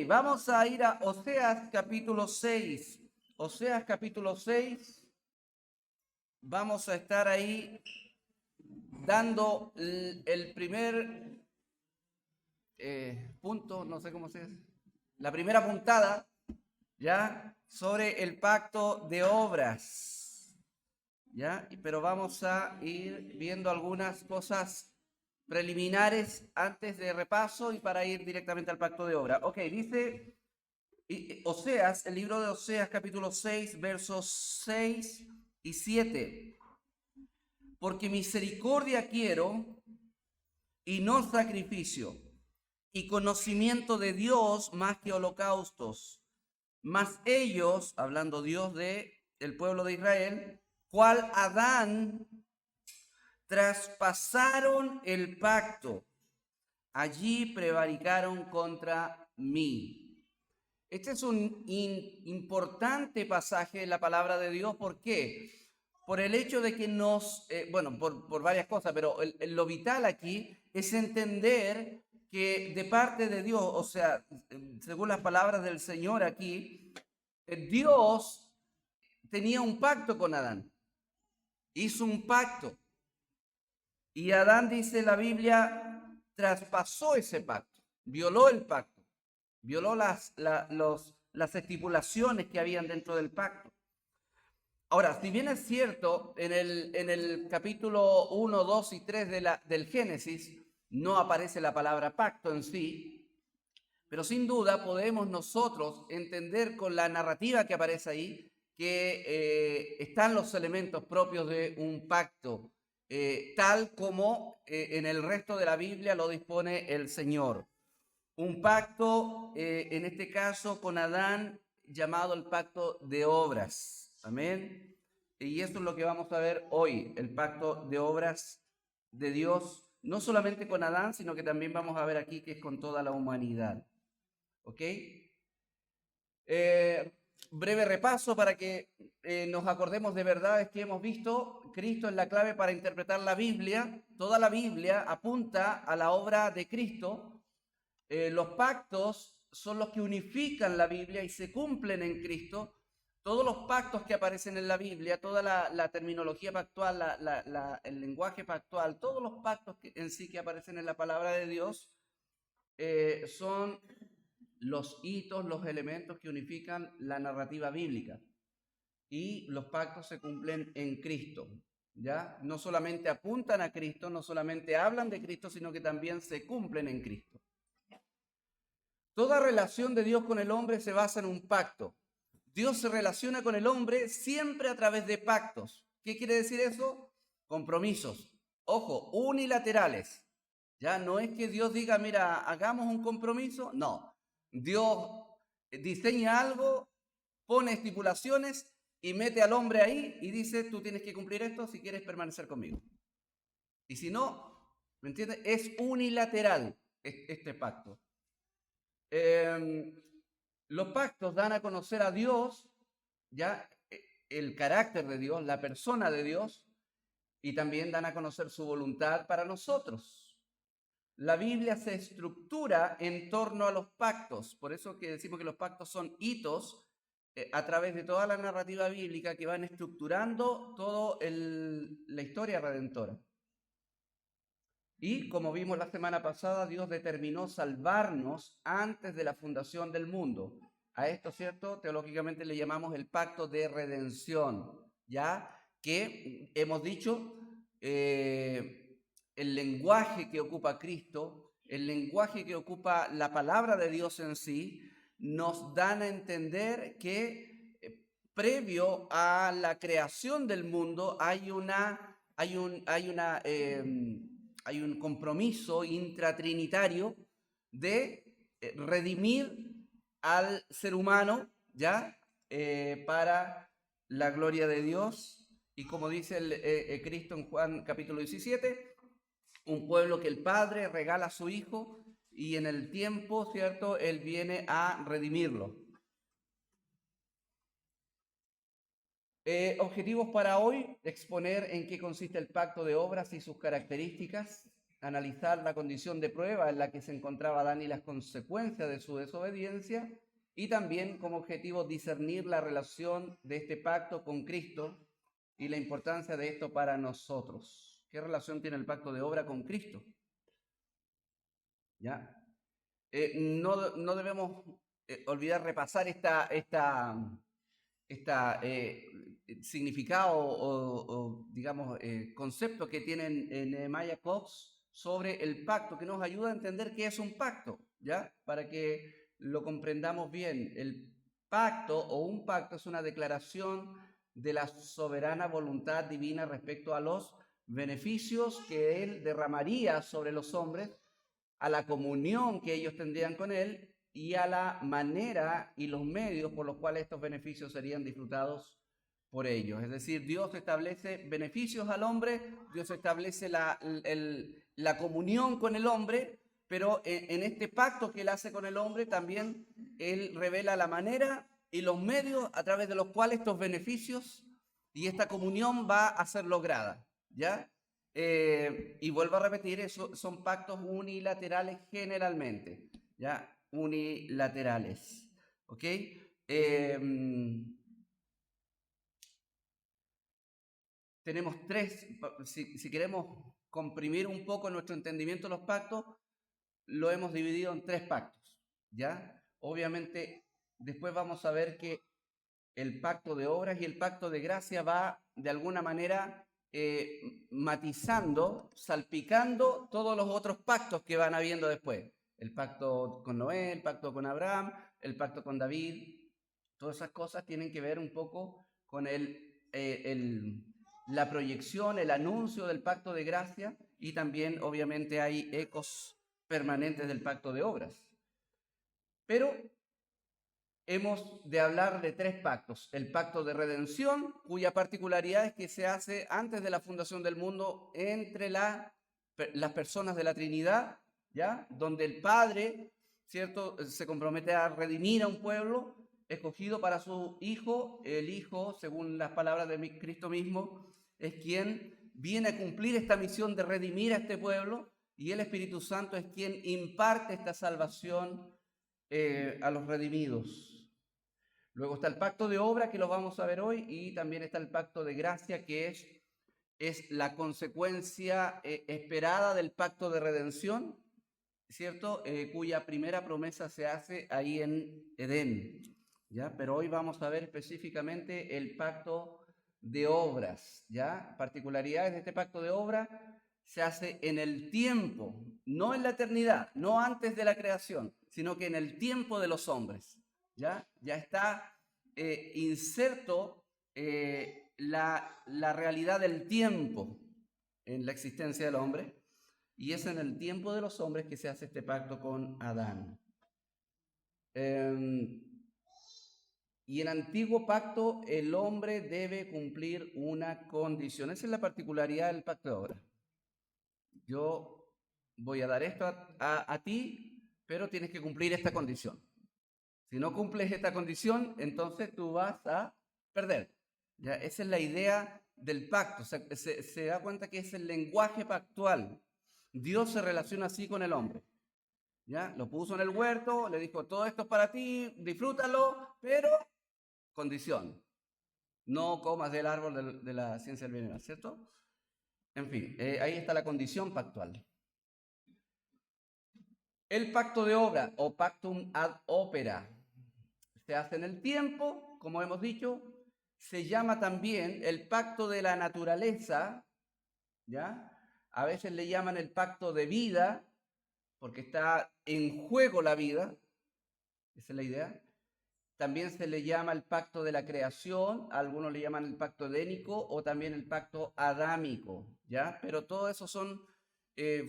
Vamos a ir a Oseas capítulo 6. Oseas capítulo 6. Vamos a estar ahí dando el primer punto, no sé cómo se dice, la primera puntada, ¿ya? Sobre el pacto de obras, ¿ya? Pero vamos a ir viendo algunas cosas preliminares antes de repaso y para ir directamente al pacto de obra. Dice Oseas, el libro de Oseas capítulo 6, versos 6 y 7. Porque misericordia quiero y no sacrificio, y conocimiento de Dios más que holocaustos. Mas ellos, hablando Dios de el pueblo de Israel, cual Adán, traspasaron el pacto, allí prevaricaron contra mí. Este es un importante pasaje de la palabra de Dios. ¿Por qué? Por el hecho de que por varias cosas, pero lo vital aquí es entender que de parte de Dios, o sea, según las palabras del Señor aquí, Dios tenía un pacto con Adán, hizo un pacto, y Adán, dice la Biblia, traspasó ese pacto, violó el pacto, violó las estipulaciones que habían dentro del pacto. Ahora, si bien es cierto, en el capítulo 1, 2 y 3 del Génesis no aparece la palabra pacto en sí, pero sin duda podemos nosotros entender con la narrativa que aparece ahí que están los elementos propios de un pacto, tal como en el resto de la Biblia lo dispone el Señor. Un pacto, en este caso con Adán, llamado el pacto de obras. Amén. Y esto es lo que vamos a ver hoy, el pacto de obras de Dios, no solamente con Adán, sino que también vamos a ver aquí que es con toda la humanidad. ¿Ok? Breve repaso para que nos acordemos de verdades que hemos visto. Cristo es la clave para interpretar la Biblia. Toda la Biblia apunta a la obra de Cristo. Los pactos son los que unifican la Biblia y se cumplen en Cristo. Todos los pactos que aparecen en la Biblia, toda la terminología pactual, el lenguaje pactual, todos los pactos en sí que aparecen en la palabra de Dios son los hitos, los elementos que unifican la narrativa bíblica. Y los pactos se cumplen en Cristo, ¿ya? No solamente apuntan a Cristo, no solamente hablan de Cristo, sino que también se cumplen en Cristo. Toda relación de Dios con el hombre se basa en un pacto. Dios se relaciona con el hombre siempre a través de pactos. ¿Qué quiere decir eso? Compromisos. Ojo, unilaterales. Ya no es que Dios diga, mira, hagamos un compromiso. No. Dios diseña algo, pone estipulaciones y mete al hombre ahí y dice, tú tienes que cumplir esto si quieres permanecer conmigo. Y si no, ¿me entiendes? Es unilateral este pacto. Los pactos dan a conocer a Dios, ya el carácter de Dios, la persona de Dios, y también dan a conocer su voluntad para nosotros. La Biblia se estructura en torno a los pactos, por eso que decimos que los pactos son hitos a través de toda la narrativa bíblica que van estructurando toda la historia redentora. Y como vimos la semana pasada, Dios determinó salvarnos antes de la fundación del mundo. A esto, ¿cierto? Teológicamente le llamamos el pacto de redención, ¿ya? Que hemos dicho, el lenguaje que ocupa Cristo, el lenguaje que ocupa la palabra de Dios en sí, nos dan a entender que previo a la creación del mundo hay un compromiso intratrinitario de redimir al ser humano, ¿ya? Para la gloria de Dios. Y como dice Cristo en Juan capítulo 17, un pueblo que el Padre regala a su Hijo y en el tiempo, ¿cierto? Él viene a redimirlo. Objetivos para hoy: exponer en qué consiste el pacto de obras y sus características, analizar la condición de prueba en la que se encontraba Adán y las consecuencias de su desobediencia, y también como objetivo discernir la relación de este pacto con Cristo y la importancia de esto para nosotros. ¿Qué relación tiene el pacto de obra con Cristo? ¿Ya? No debemos olvidar repasar esta significado o, digamos, concepto que tienen Nehemiah Cox sobre el pacto, que nos ayuda a entender qué es un pacto, ¿ya? Para que lo comprendamos bien. El pacto o un pacto es una declaración de la soberana voluntad divina respecto a los beneficios que Él derramaría sobre los hombres, a la comunión que ellos tendrían con Él y a la manera y los medios por los cuales estos beneficios serían disfrutados por ellos. Es decir, Dios establece beneficios al hombre, Dios establece la comunión con el hombre, pero en este pacto que Él hace con el hombre también Él revela la manera y los medios a través de los cuales estos beneficios y esta comunión va a ser lograda, ¿ya? Y vuelvo a repetir, eso son pactos unilaterales generalmente, ¿ya? Unilaterales, ¿ok? Tenemos tres, si queremos comprimir un poco nuestro entendimiento de los pactos, lo hemos dividido en tres pactos, ¿ya? Obviamente, después vamos a ver que el pacto de obras y el pacto de gracia va de alguna manera matizando, salpicando todos los otros pactos que van habiendo después. El pacto con Noé, el pacto con Abraham, el pacto con David. Todas esas cosas tienen que ver un poco con la proyección, el anuncio del pacto de gracia, y también obviamente hay ecos permanentes del pacto de obras. Pero hemos de hablar de tres pactos. El pacto de redención, cuya particularidad es que se hace antes de la fundación del mundo entre las personas de la Trinidad, ¿ya? Donde el Padre, ¿cierto?, se compromete a redimir a un pueblo escogido para su Hijo. El Hijo, según las palabras de Cristo mismo, es quien viene a cumplir esta misión de redimir a este pueblo, y el Espíritu Santo es quien imparte esta salvación a los redimidos. Luego está el pacto de obra, que lo vamos a ver hoy, y también está el pacto de gracia, que es la consecuencia esperada del pacto de redención, ¿cierto? Cuya primera promesa se hace ahí en Edén, ¿ya? Pero hoy vamos a ver específicamente el pacto de obras, ¿ya? Particularidades de este pacto de obra: se hace en el tiempo, no en la eternidad, no antes de la creación, sino que en el tiempo de los hombres. Ya está inserto la realidad del tiempo en la existencia del hombre, y es en el tiempo de los hombres que se hace este pacto con Adán. Y en antiguo pacto el hombre debe cumplir una condición. Esa es la particularidad del pacto de obra. Yo voy a dar esto a ti, pero tienes que cumplir esta condición. Si no cumples esta condición, entonces tú vas a perder. ¿Ya? Esa es la idea del pacto. Se da cuenta que es el lenguaje pactual. Dios se relaciona así con el hombre. ¿Ya? Lo puso en el huerto, le dijo: todo esto es para ti, disfrútalo, pero condición: no comas del árbol de la ciencia del bien y del mal, ¿cierto? En fin, ahí está la condición pactual. El pacto de obra o pactum ad opera se hace en el tiempo, como hemos dicho. Se llama también el pacto de la naturaleza, ¿ya? A veces le llaman el pacto de vida, porque está en juego la vida. Esa es la idea. También se le llama el pacto de la creación, algunos le llaman el pacto edénico o también el pacto adámico, ¿ya? Pero todo eso son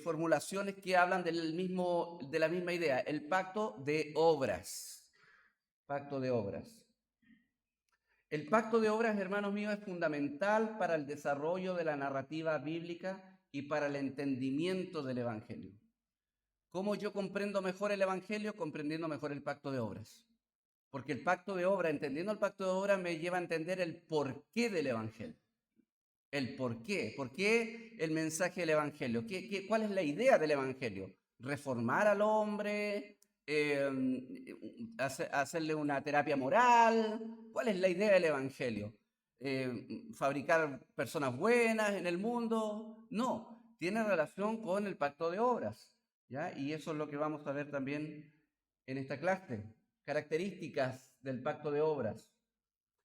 formulaciones que hablan de la misma idea, el pacto de obras. Pacto de obras. El pacto de obras, hermanos míos, es fundamental para el desarrollo de la narrativa bíblica y para el entendimiento del Evangelio. ¿Cómo yo comprendo mejor el Evangelio? Comprendiendo mejor el pacto de obras. Porque el pacto de obra, entendiendo el pacto de obra, me lleva a entender el porqué del Evangelio. el por qué. ¿Por qué el mensaje del Evangelio? ¿Cuál es la idea del Evangelio? ¿Reformar al hombre? ¿Hacerle una terapia moral? ¿Cuál es la idea del Evangelio? ¿Fabricar personas buenas en el mundo? No, tiene relación con el pacto de obras, ¿ya? Y eso es lo que vamos a ver también en esta clase. Características del pacto de obras.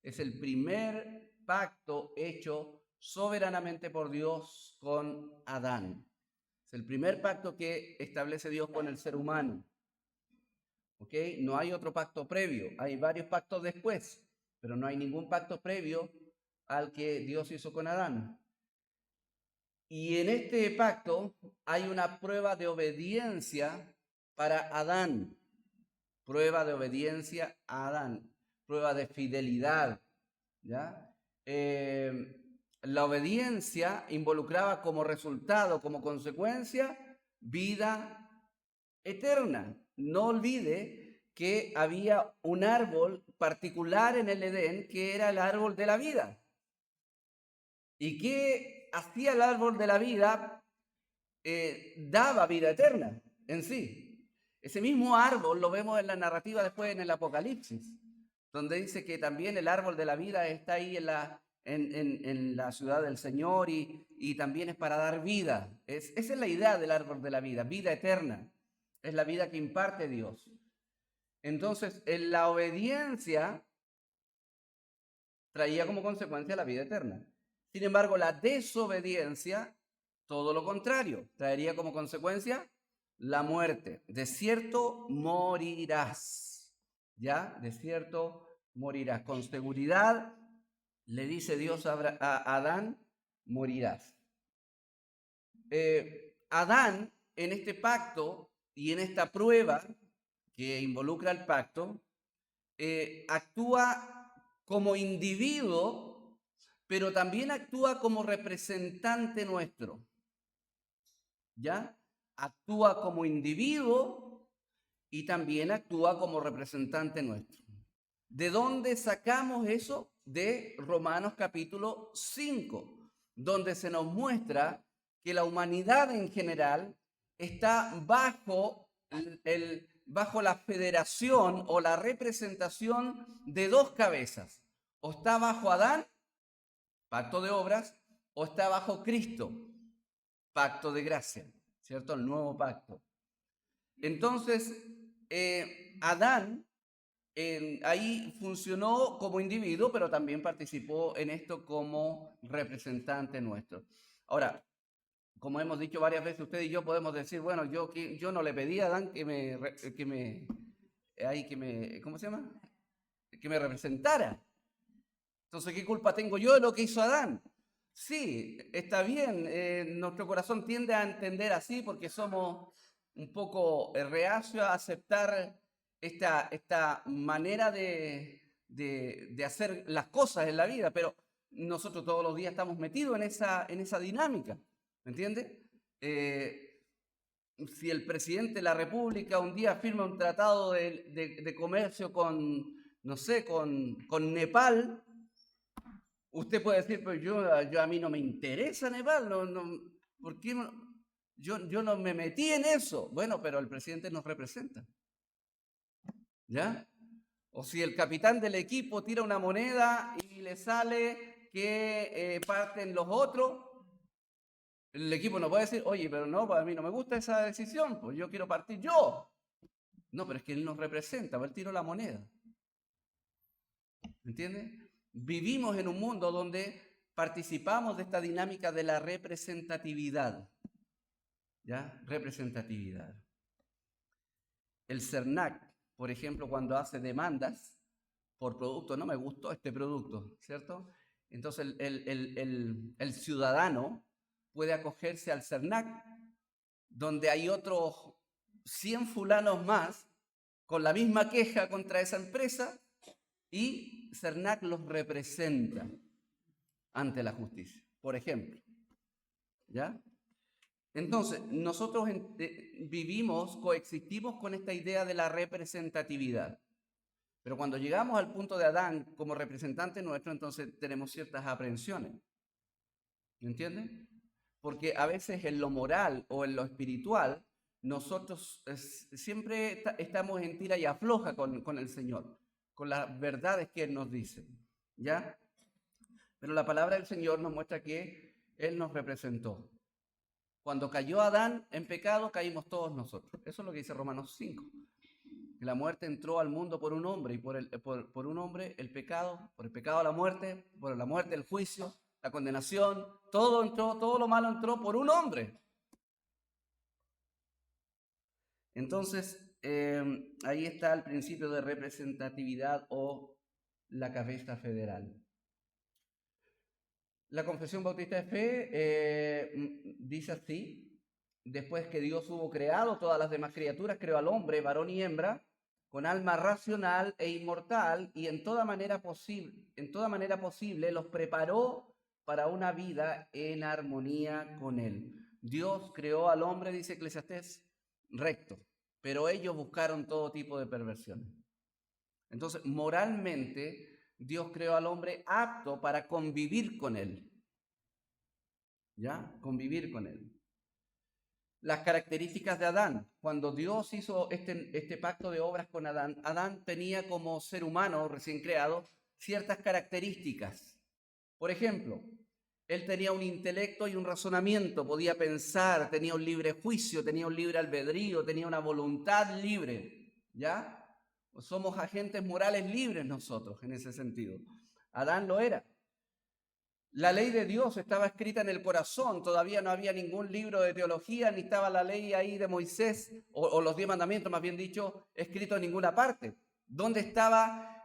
Es el primer pacto hecho soberanamente por Dios con Adán. Es el primer pacto que establece Dios con el ser humano. ¿Ok? No hay otro pacto previo. Hay varios pactos después, pero no hay ningún pacto previo al que Dios hizo con Adán. Y en este pacto hay una prueba de obediencia para Adán. Prueba de obediencia a Adán. Prueba de fidelidad. ¿Ya? La obediencia involucraba como resultado, como consecuencia, vida eterna. No olvide que había un árbol particular en el Edén que era el árbol de la vida. ¿Y qué hacía el árbol de la vida? Daba vida eterna en sí. Ese mismo árbol lo vemos en la narrativa después en el Apocalipsis, donde dice que también el árbol de la vida está ahí en la ciudad del Señor y también es para dar vida. Esa es la idea del árbol de la vida eterna. Es la vida que imparte Dios. Entonces, en la obediencia traía como consecuencia la vida eterna. Sin embargo, la desobediencia, todo lo contrario, traería como consecuencia la muerte. De cierto morirás. ¿Ya? De cierto morirás. Con seguridad le dice Dios a Adán, morirás. Adán, en este pacto y en esta prueba que involucra el pacto, actúa como individuo, pero también actúa como representante nuestro. ¿Ya? Actúa como individuo y también actúa como representante nuestro. ¿De dónde sacamos eso? De Romanos capítulo 5, donde se nos muestra que la humanidad en general está bajo la federación o la representación de dos cabezas. O está bajo Adán, pacto de obras, o está bajo Cristo, pacto de gracia, ¿cierto? El nuevo pacto. Entonces, Adán ahí funcionó como individuo, pero también participó en esto como representante nuestro. Ahora, como hemos dicho varias veces, usted y yo podemos decir, bueno, yo no le pedí a Adán ¿cómo se llama? Que me representara. Entonces, ¿qué culpa tengo yo de lo que hizo Adán? Sí, está bien, nuestro corazón tiende a entender así porque somos un poco reacios a aceptar esta manera de hacer las cosas en la vida, pero nosotros todos los días estamos metidos en esa dinámica, ¿me entiende? Si el presidente de la República un día firma un tratado de comercio con, no sé, con Nepal, usted puede decir, pero yo a mí no me interesa Nepal, ¿por qué yo no me metí en eso? Bueno, pero el presidente nos representa, ¿ya? O si el capitán del equipo tira una moneda y le sale que parten los otros, el equipo no puede decir, oye, pero no, para mí no me gusta esa decisión, pues yo quiero partir yo. No, pero es que él nos representa, él tiró la moneda. ¿Entiende? Vivimos en un mundo donde participamos de esta dinámica de la representatividad. ¿Ya? Representatividad. El CERNAC, por ejemplo, cuando hace demandas por producto, no me gustó este producto, ¿cierto? Entonces el ciudadano puede acogerse al CERNAC, donde hay otros 100 fulanos más con la misma queja contra esa empresa y CERNAC los representa ante la justicia, por ejemplo. ¿Ya? Entonces, nosotros vivimos, coexistimos con esta idea de la representatividad. Pero cuando llegamos al punto de Adán como representante nuestro, entonces tenemos ciertas aprensiones. ¿Me entienden? Porque a veces en lo moral o en lo espiritual, nosotros siempre estamos en tira y afloja con el Señor, con las verdades que Él nos dice, ¿ya? Pero la palabra del Señor nos muestra que Él nos representó. Cuando cayó Adán en pecado, caímos todos nosotros. Eso es lo que dice Romanos 5. Que la muerte entró al mundo por un hombre y por un hombre el pecado, por el pecado la muerte, por la muerte el juicio, la condenación, todo entró, todo lo malo entró por un hombre. Entonces, ahí está el principio de representatividad o la cabeza federal. La Confesión Bautista de Fe dice así: después que Dios hubo creado todas las demás criaturas, creó al hombre, varón y hembra, con alma racional e inmortal, y en toda manera posible los preparó para una vida en armonía con él. Dios creó al hombre, dice Eclesiastés, recto, pero ellos buscaron todo tipo de perversiones. Entonces, moralmente, Dios creó al hombre apto para convivir con él. ¿Ya? Convivir con él. Las características de Adán. Cuando Dios hizo este pacto de obras con Adán, Adán tenía como ser humano recién creado ciertas características. Por ejemplo, él tenía un intelecto y un razonamiento, podía pensar, tenía un libre juicio, tenía un libre albedrío, tenía una voluntad libre. ¿Ya? Somos agentes morales libres nosotros en ese sentido. Adán lo era. La ley de Dios estaba escrita en el corazón, todavía no había ningún libro de teología, ni estaba la ley ahí de Moisés, o los 10 mandamientos, más bien dicho, escrito en ninguna parte. ¿Dónde estaba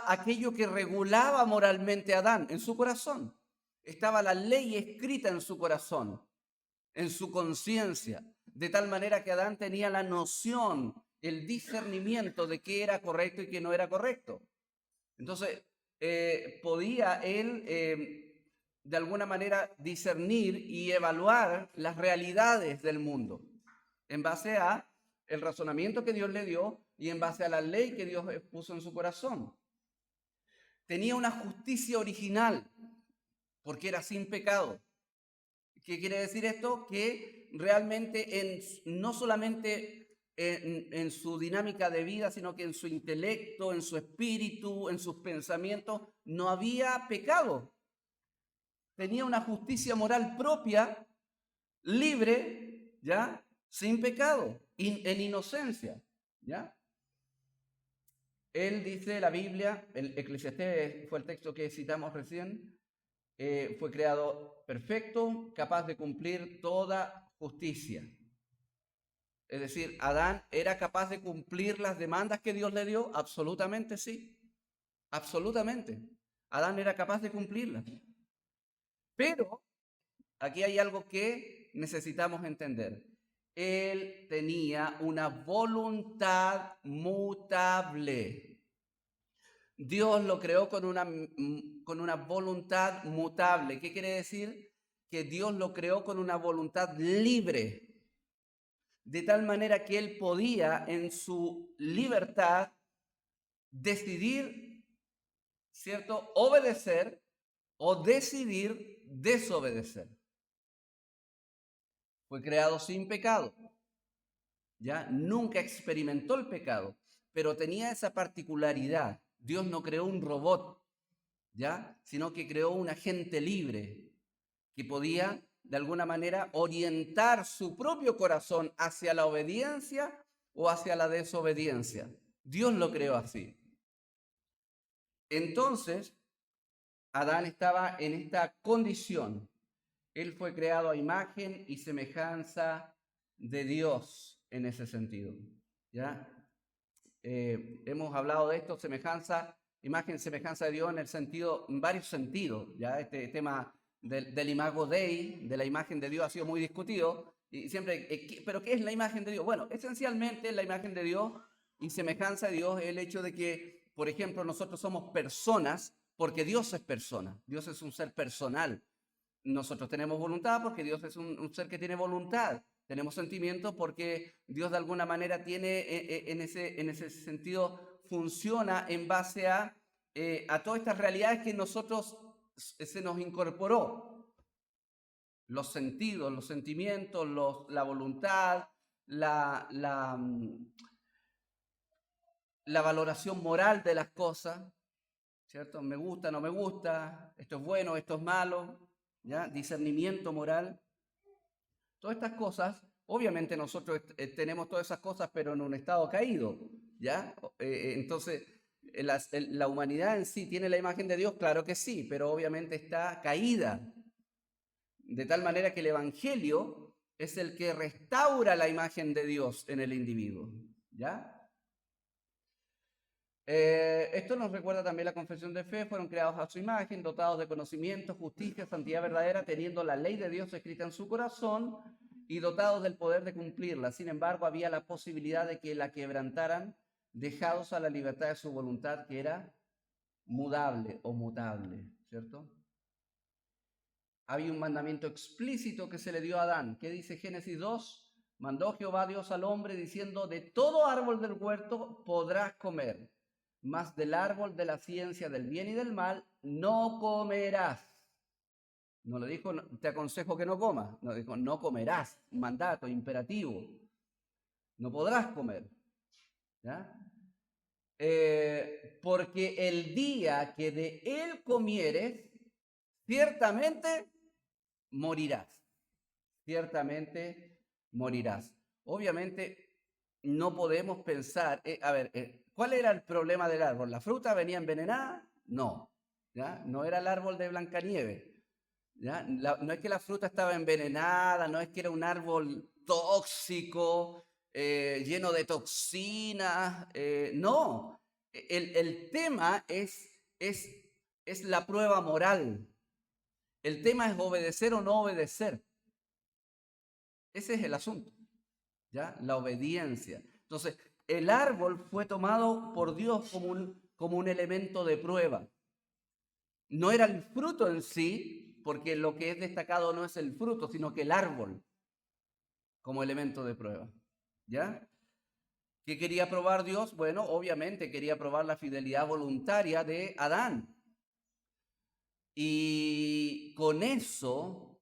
aquello que regulaba moralmente a Adán? En su corazón. Estaba la ley escrita en su corazón, en su conciencia, de tal manera que Adán tenía la noción, el discernimiento de qué era correcto y qué no era correcto. Entonces, podía él de alguna manera discernir y evaluar las realidades del mundo en base a el razonamiento que Dios le dio y en base a la ley que Dios puso en su corazón. Tenía una justicia original porque era sin pecado. ¿Qué quiere decir esto? Que realmente no solamente en su dinámica de vida, sino que en su intelecto, en su espíritu, en sus pensamientos, no había pecado. Tenía una justicia moral propia, libre, ¿ya? Sin pecado, en inocencia, ¿ya? Él dice, la Biblia, el Eclesiastés fue el texto que citamos recién, fue creado perfecto, capaz de cumplir toda justicia. Es decir, ¿Adán era capaz de cumplir las demandas que Dios le dio? Absolutamente sí, absolutamente. Adán era capaz de cumplirlas. Pero aquí hay algo que necesitamos entender. Él tenía una voluntad mutable. Dios lo creó con una voluntad mutable. ¿Qué quiere decir? Que Dios lo creó con una voluntad libre, de tal manera que él podía en su libertad decidir, ¿cierto?, obedecer o decidir desobedecer. Fue creado sin pecado, ¿ya? Nunca experimentó el pecado, pero tenía esa particularidad. Dios no creó un robot, ¿ya? Sino que creó un agente libre que podía, de alguna manera, orientar su propio corazón hacia la obediencia o hacia la desobediencia. Dios lo creó así. Entonces, Adán estaba en esta condición. Él fue creado a imagen y semejanza de Dios en ese sentido. ¿Ya? Hemos hablado de esto, imagen, semejanza de Dios en varios sentidos. ¿Ya? Este tema del imago Dei, de la imagen de Dios, ha sido muy discutido. Y siempre, ¿pero qué es la imagen de Dios? Bueno, esencialmente la imagen de Dios y semejanza de Dios es el hecho de que, por ejemplo, nosotros somos personas porque Dios es persona. Dios es un ser personal. Nosotros tenemos voluntad porque Dios es un ser que tiene voluntad. Tenemos sentimientos porque Dios de alguna manera tiene, en ese sentido, funciona en base a todas estas realidades que nosotros se nos incorporó los sentidos, los sentimientos, la voluntad, la valoración moral de las cosas, ¿cierto? Me gusta, no me gusta, esto es bueno, esto es malo, ¿ya? Discernimiento moral. Todas estas cosas, obviamente nosotros tenemos todas esas cosas, pero en un estado caído, ¿ya? Entonces, la humanidad en sí tiene la imagen de Dios, claro que sí, pero obviamente está caída, de tal manera que el Evangelio es el que restaura la imagen de Dios en el individuo, ¿ya? Esto nos recuerda también la confesión de fe. Fueron creados a su imagen, dotados de conocimiento, justicia, santidad verdadera, teniendo la ley de Dios escrita en su corazón y dotados del poder de cumplirla. Sin embargo, había la posibilidad de que la quebrantaran, dejados a la libertad de su voluntad, que era mudable o mutable, ¿cierto? Había un mandamiento explícito que se le dio a Adán. ¿Qué dice Génesis 2? Mandó Jehová Dios al hombre diciendo: de todo árbol del huerto podrás comer, mas del árbol de la ciencia del bien y del mal no comerás. No le dijo, te aconsejo que no comas. No dijo, no comerás. Mandato, imperativo. No podrás comer. ¿Ya? Porque el día que de él comieres, ciertamente morirás. Ciertamente morirás. Obviamente no podemos pensar, ¿cuál era el problema del árbol? ¿La fruta venía envenenada? No, ¿ya? No era el árbol de Blancanieves, ¿ya? No es que la fruta estaba envenenada, no es que era un árbol tóxico, lleno de toxinas, no. El tema es la prueba moral. El tema es obedecer o no obedecer. Ese es el asunto, ¿ya? La obediencia. Entonces, el árbol fue tomado por Dios como un elemento de prueba. No era el fruto en sí, porque lo que es destacado no es el fruto, sino que el árbol como elemento de prueba, ¿ya? ¿Qué quería probar Dios? Bueno, obviamente quería probar la fidelidad voluntaria de Adán. Y con eso,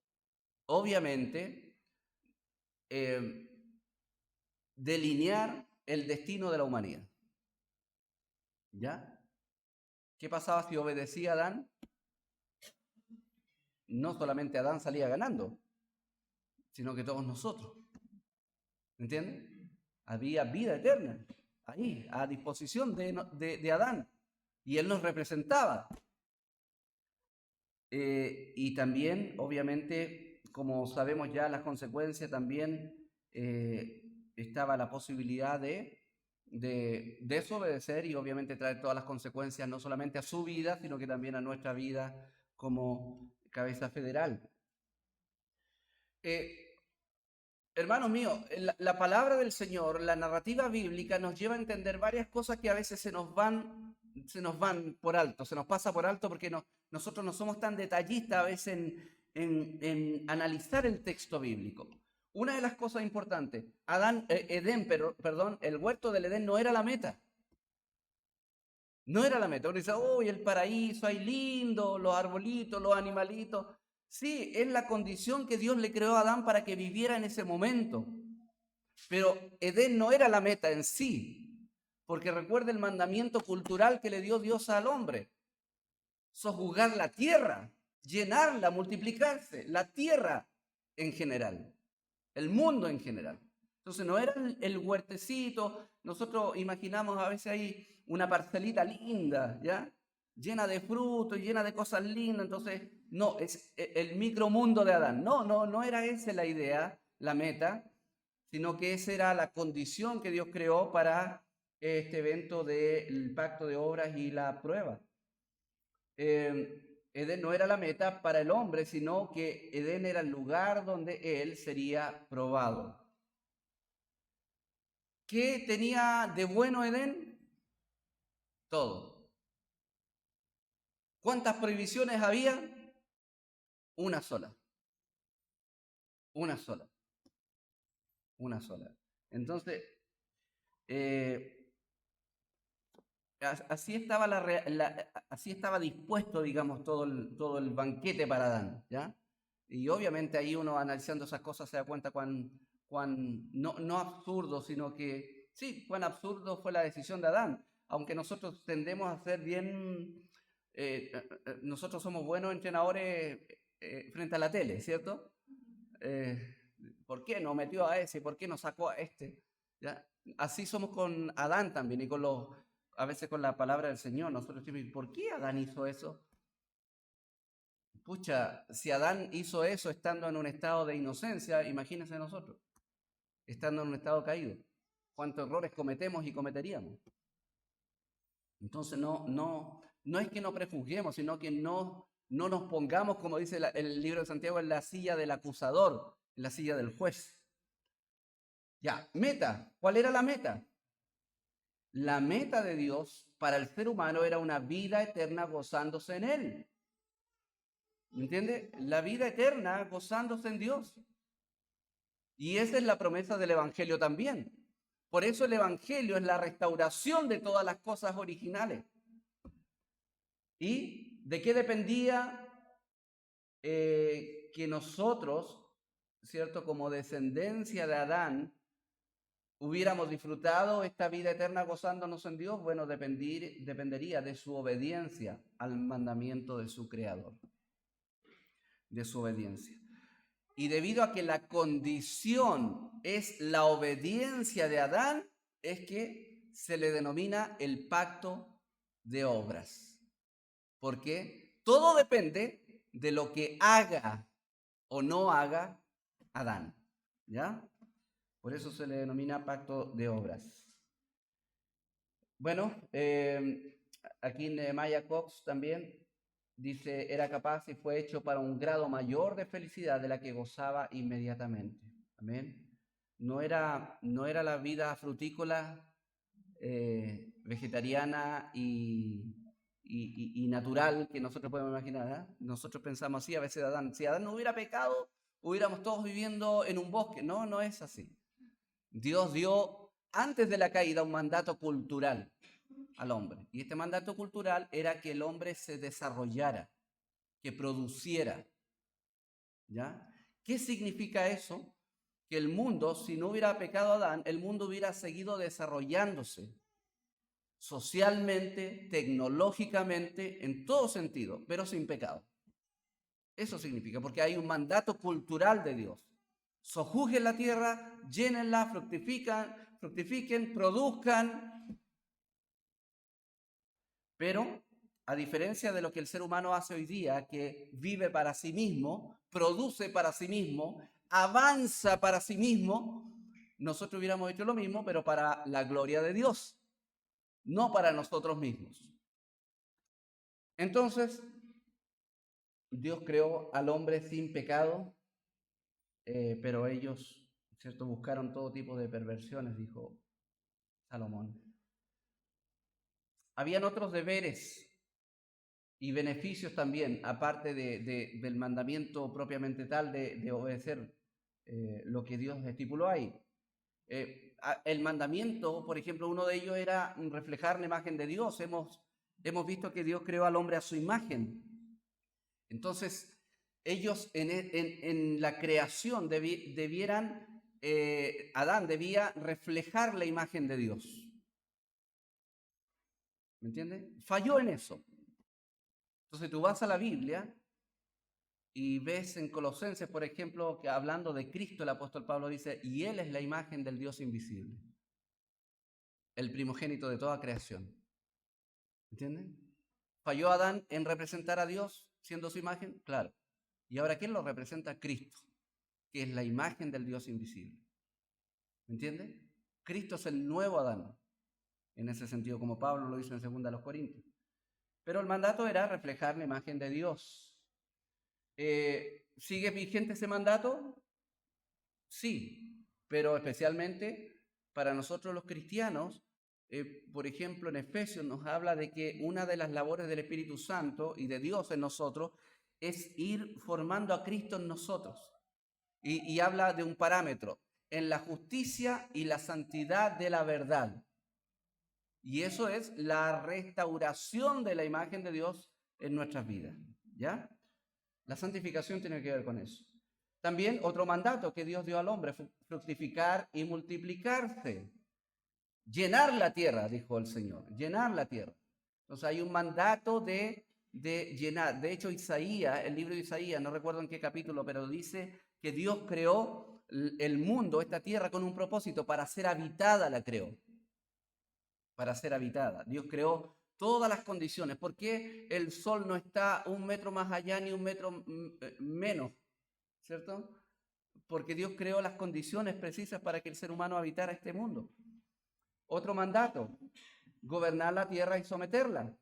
obviamente, delinear el destino de la humanidad. ¿Ya? ¿Qué pasaba si obedecía a Adán? No solamente Adán salía ganando, sino que todos nosotros. ¿Entienden? Había vida eterna ahí, a disposición de Adán. Y él nos representaba. Y también, obviamente, como sabemos ya las consecuencias, también estaba la posibilidad de desobedecer y obviamente traer todas las consecuencias no solamente a su vida, sino que también a nuestra vida como cabeza federal. Hermanos míos, la palabra del Señor, la narrativa bíblica nos lleva a entender varias cosas que a veces se nos van por alto, se nos pasa por alto porque nosotros no somos tan detallistas a veces en analizar el texto bíblico. Una de las cosas importantes, el huerto del Edén no era la meta. No era la meta. Uno dice, uy, el paraíso, ahí lindo, los arbolitos, los animalitos. Sí, es la condición que Dios le creó a Adán para que viviera en ese momento. Pero Edén no era la meta en sí, porque recuerda el mandamiento cultural que le dio Dios al hombre. Sojuzgar la tierra, llenarla, multiplicarse, la tierra en general, el mundo en general. Entonces no era el huertecito, nosotros imaginamos a veces ahí una parcelita linda, ¿ya? Llena de frutos, llena de cosas lindas, entonces no, es el micromundo de Adán. No era esa la idea, la meta, sino que esa era la condición que Dios creó para este evento del pacto de obras y la prueba. Edén no era la meta para el hombre, sino que Edén era el lugar donde él sería probado. ¿Qué tenía de bueno Edén? Todo. ¿Cuántas prohibiciones había? Una sola. Una sola. Una sola. Entonces, así estaba, así estaba dispuesto, digamos, todo el banquete para Adán, ¿ya? Y obviamente ahí uno analizando esas cosas se da cuenta cuán no absurdo, sino que sí, cuán absurdo fue la decisión de Adán, aunque nosotros tendemos a ser bien, nosotros somos buenos entrenadores frente a la tele, ¿cierto? Eh, ¿Por qué no metió a ese? ¿Por qué no sacó a este? ¿Ya? Así somos con Adán también y a veces con la palabra del Señor. Nosotros decimos, ¿por qué Adán hizo eso? Pucha, si Adán hizo eso estando en un estado de inocencia, imagínense nosotros, estando en un estado caído. ¿Cuántos errores cometemos y cometeríamos? Entonces no es que no prejuzguemos, sino que no nos pongamos, como dice el libro de Santiago, en la silla del acusador, en la silla del juez. Ya, meta. ¿Cuál era la meta? La meta de Dios para el ser humano era una vida eterna gozándose en Él. ¿Me entiende? La vida eterna gozándose en Dios. Y esa es la promesa del Evangelio también. Por eso el Evangelio es la restauración de todas las cosas originales. ¿Y de qué dependía que nosotros, ¿cierto? Como descendencia de Adán, hubiéramos disfrutado esta vida eterna gozándonos en Dios? Bueno, dependería de su obediencia al mandamiento de su Creador, de su obediencia. Y debido a que la condición es la obediencia de Adán, es que se le denomina el pacto de obras. Porque todo depende de lo que haga o no haga Adán. ¿Ya? Por eso se le denomina pacto de obras. Bueno, aquí en Nehemiah Cox también dice, era capaz y fue hecho para un grado mayor de felicidad de la que gozaba inmediatamente. Amén. No era la vida frutícola, vegetariana y natural que nosotros podemos imaginar. ¿Eh? Nosotros pensamos así a veces de Adán. Si Adán no hubiera pecado, hubiéramos todos viviendo en un bosque. No, no es así. Dios dio antes de la caída un mandato cultural al hombre. Y este mandato cultural era que el hombre se desarrollara, que produciera. ¿Ya? ¿Qué significa eso? Que el mundo, si no hubiera pecado Adán, el mundo hubiera seguido desarrollándose socialmente, tecnológicamente, en todo sentido, pero sin pecado. Eso significa, porque hay un mandato cultural de Dios. Sojuzguen la tierra, llénenla, fructifiquen, produzcan. Pero, a diferencia de lo que el ser humano hace hoy día, que vive para sí mismo, produce para sí mismo, avanza para sí mismo, nosotros hubiéramos hecho lo mismo, pero para la gloria de Dios, no para nosotros mismos. Entonces, Dios creó al hombre sin pecado, pero ellos, ¿cierto?, buscaron todo tipo de perversiones, dijo Salomón. Habían otros deberes y beneficios también, aparte del mandamiento propiamente tal de obedecer lo que Dios estipuló ahí. El mandamiento, por ejemplo, uno de ellos era reflejar la imagen de Dios. Hemos visto que Dios creó al hombre a su imagen. Entonces, ellos en la creación Adán debía reflejar la imagen de Dios. ¿Me entiendes? Falló en eso. Entonces tú vas a la Biblia y ves en Colosenses, por ejemplo, que hablando de Cristo, el apóstol Pablo dice, y Él es la imagen del Dios invisible, el primogénito de toda creación. ¿Entienden? ¿Falló Adán en representar a Dios siendo su imagen? Claro. ¿Y ahora quién lo representa? Cristo, que es la imagen del Dios invisible. ¿Me entiende? Cristo es el nuevo Adán, en ese sentido, como Pablo lo hizo en 2 Corintios. Pero el mandato era reflejar la imagen de Dios. ¿Sigue vigente ese mandato? Sí, pero especialmente para nosotros los cristianos, por ejemplo, en Efesios nos habla de que una de las labores del Espíritu Santo y de Dios en nosotros es ir formando a Cristo en nosotros. Y habla de un parámetro, en la justicia y la santidad de la verdad. Y eso es la restauración de la imagen de Dios en nuestras vidas, ¿ya? La santificación tiene que ver con eso. También otro mandato que Dios dio al hombre, fructificar y multiplicarse. Llenar la tierra, dijo el Señor, llenar la tierra. Entonces hay un mandato de llenar. De hecho, Isaías, el libro de Isaías, no recuerdo en qué capítulo, pero dice que Dios creó el mundo, esta tierra, con un propósito, para ser habitada la creó. Para ser habitada. Dios creó todas las condiciones. ¿Por qué el sol no está un metro más allá ni un metro menos? ¿Cierto? Porque Dios creó las condiciones precisas para que el ser humano habitara este mundo. Otro mandato, gobernar la tierra y someterla.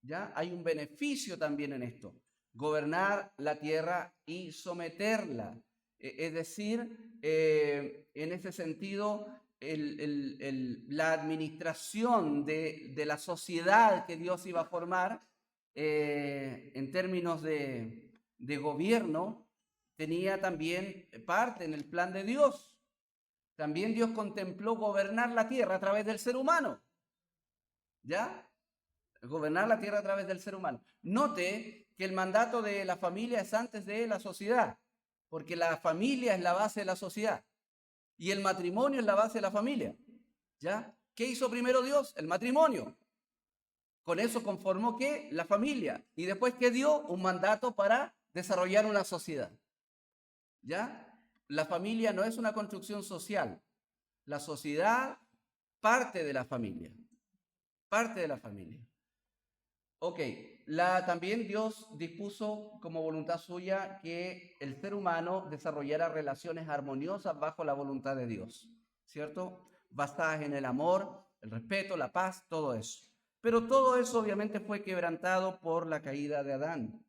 ¿Ya? Hay un beneficio también en esto. Gobernar la tierra y someterla. Es decir, en ese sentido, la administración de la sociedad que Dios iba a formar en términos de gobierno tenía también parte en el plan de Dios. También Dios contempló gobernar la tierra a través del ser humano. ¿Ya? Gobernar la tierra a través del ser humano. Note que el mandato de la familia es antes de la sociedad, porque la familia es la base de la sociedad y el matrimonio es la base de la familia. ¿Ya? ¿Qué hizo primero Dios? El matrimonio. Con eso conformó ¿qué? La familia. Y después ¿qué dio? Un mandato para desarrollar una sociedad. ¿Ya? La familia no es una construcción social. La sociedad parte de la familia. Parte de la familia. Ok, también Dios dispuso como voluntad suya que el ser humano desarrollara relaciones armoniosas bajo la voluntad de Dios, ¿cierto? Basadas en el amor, el respeto, la paz, todo eso. Pero todo eso obviamente fue quebrantado por la caída de Adán.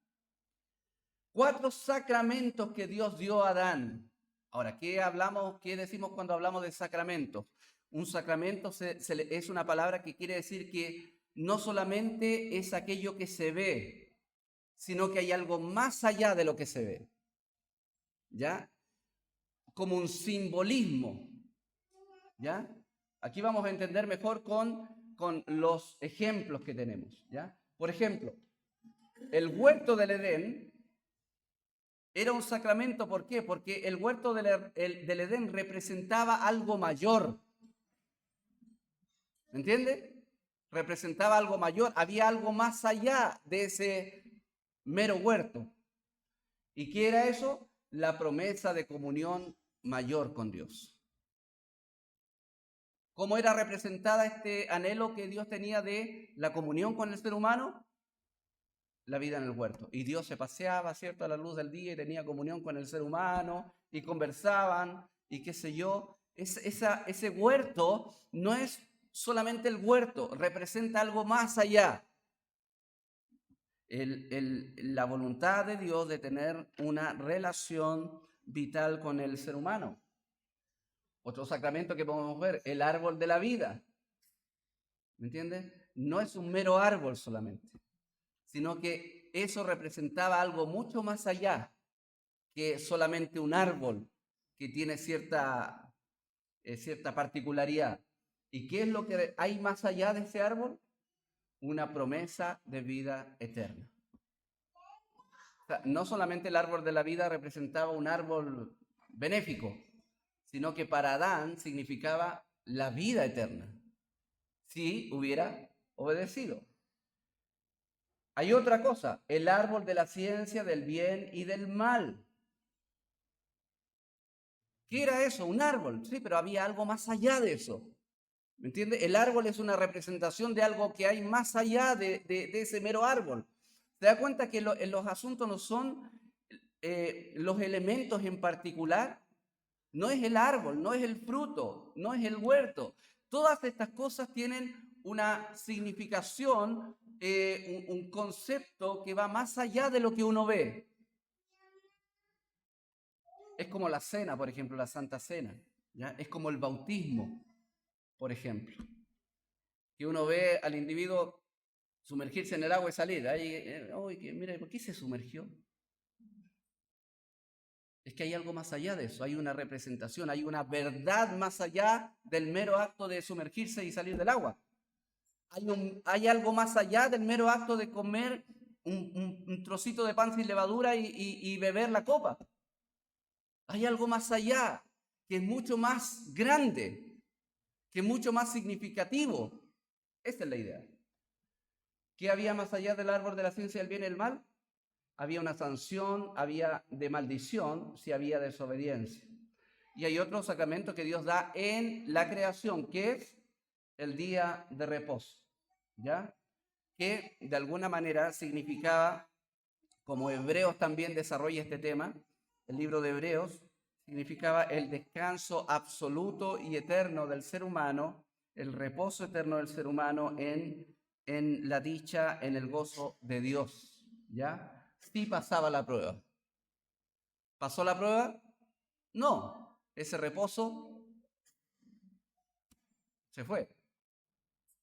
4 sacramentos que Dios dio a Adán. Ahora, ¿qué decimos cuando hablamos de sacramentos? Un sacramento es una palabra que quiere decir que no solamente es aquello que se ve, sino que hay algo más allá de lo que se ve. ¿Ya? Como un simbolismo. ¿Ya? Aquí vamos a entender mejor con los ejemplos que tenemos. ¿Ya? Por ejemplo, el huerto del Edén era un sacramento. ¿Por qué? Porque el huerto del Edén representaba algo mayor. ¿Me entiende? Representaba algo mayor, había algo más allá de ese mero huerto. ¿Y qué era eso? La promesa de comunión mayor con Dios. ¿Cómo era representada este anhelo que Dios tenía de la comunión con el ser humano? La vida en el huerto. Y Dios se paseaba, ¿cierto?, a la luz del día y tenía comunión con el ser humano y conversaban y qué sé yo. Ese huerto no es solamente el huerto, representa algo más allá. La voluntad de Dios de tener una relación vital con el ser humano. Otro sacramento que podemos ver, el árbol de la vida. ¿Me entiendes? No es un mero árbol solamente, sino que eso representaba algo mucho más allá que solamente un árbol que tiene cierta particularidad. ¿Y qué es lo que hay más allá de ese árbol? Una promesa de vida eterna. O sea, no solamente el árbol de la vida representaba un árbol benéfico, sino que para Adán significaba la vida eterna, si hubiera obedecido. Hay otra cosa, el árbol de la ciencia del bien y del mal. ¿Qué era eso? Un árbol, sí, pero había algo más allá de eso. ¿Me entiende? El árbol es una representación de algo que hay más allá de ese mero árbol. ¿Se da cuenta que los asuntos no son los elementos en particular? No es el árbol, no es el fruto, no es el huerto. Todas estas cosas tienen una significación, un concepto que va más allá de lo que uno ve. Es como la cena, por ejemplo, la Santa Cena. ¿Ya? Es como el bautismo, por ejemplo. Que uno ve al individuo sumergirse en el agua y salir. Mira, ¿por qué se sumergió? Es que hay algo más allá de eso, hay una representación, hay una verdad más allá del mero acto de sumergirse y salir del agua. Hay algo más allá del mero acto de comer un trocito de pan sin levadura y beber la copa. Hay algo más allá que es mucho más grande, que es mucho más significativo. Esa es la idea. ¿Qué había más allá del árbol de la ciencia del bien y el mal? Había una sanción, había de maldición si había desobediencia. Y hay otro sacramento que Dios da en la creación, que es el día de reposo, ¿ya? Que de alguna manera significaba, como Hebreos también desarrolla este tema, el libro de Hebreos, significaba el descanso absoluto y eterno del ser humano, el reposo eterno del ser humano en la dicha, en el gozo de Dios, ¿ya? Sí pasaba la prueba. ¿Pasó la prueba? No. Ese reposo se fue.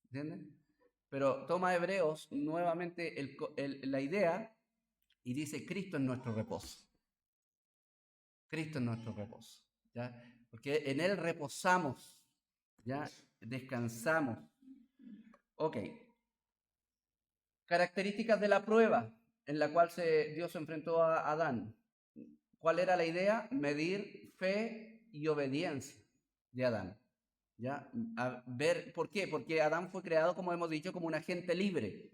¿Entienden? Pero toma Hebreos nuevamente la idea y dice, Cristo es nuestro reposo. Cristo es nuestro reposo. ¿Ya? Porque en Él reposamos, ¿ya? Descansamos. Ok. Características de la prueba en la cual Dios se enfrentó a Adán. ¿Cuál era la idea? Medir fe y obediencia de Adán. ¿Ya? A ver, ¿por qué? Porque Adán fue creado, como hemos dicho, como un agente libre,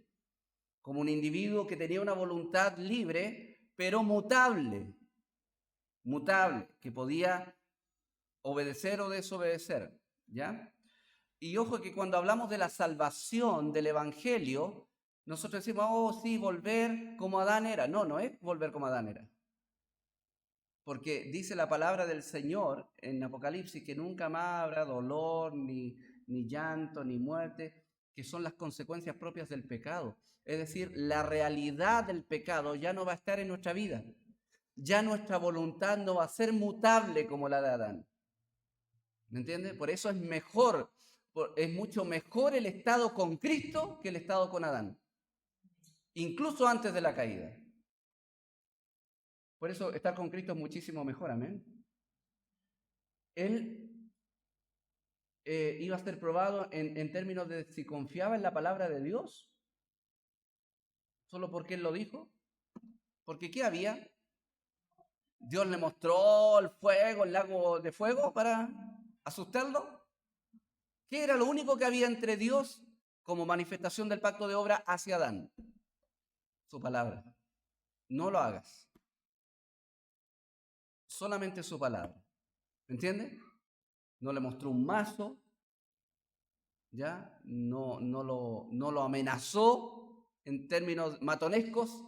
como un individuo que tenía una voluntad libre, pero mutable, que podía obedecer o desobedecer, ¿ya? Y ojo que cuando hablamos de la salvación del Evangelio, nosotros decimos, oh, sí, volver como Adán era. No, no es volver como Adán era. Porque dice la palabra del Señor en Apocalipsis que nunca más habrá dolor, ni llanto, ni muerte, que son las consecuencias propias del pecado. Es decir, la realidad del pecado ya no va a estar en nuestra vida. Ya nuestra voluntad no va a ser mutable como la de Adán. ¿Me entiende? Por eso es mejor, es mucho mejor el estado con Cristo que el estado con Adán. Incluso antes de la caída. Por eso estar con Cristo es muchísimo mejor, amén. Él iba a ser probado en términos de si confiaba en la palabra de Dios, solo porque Él lo dijo. Porque ¿qué había? Dios le mostró el fuego, el lago de fuego para asustarlo. ¿Qué era lo único que había entre Dios como manifestación del pacto de obra hacia Adán? Su palabra. No lo hagas. Solamente su palabra. ¿Me entiende? No le mostró un mazo, ¿ya? No lo amenazó en términos matonescos,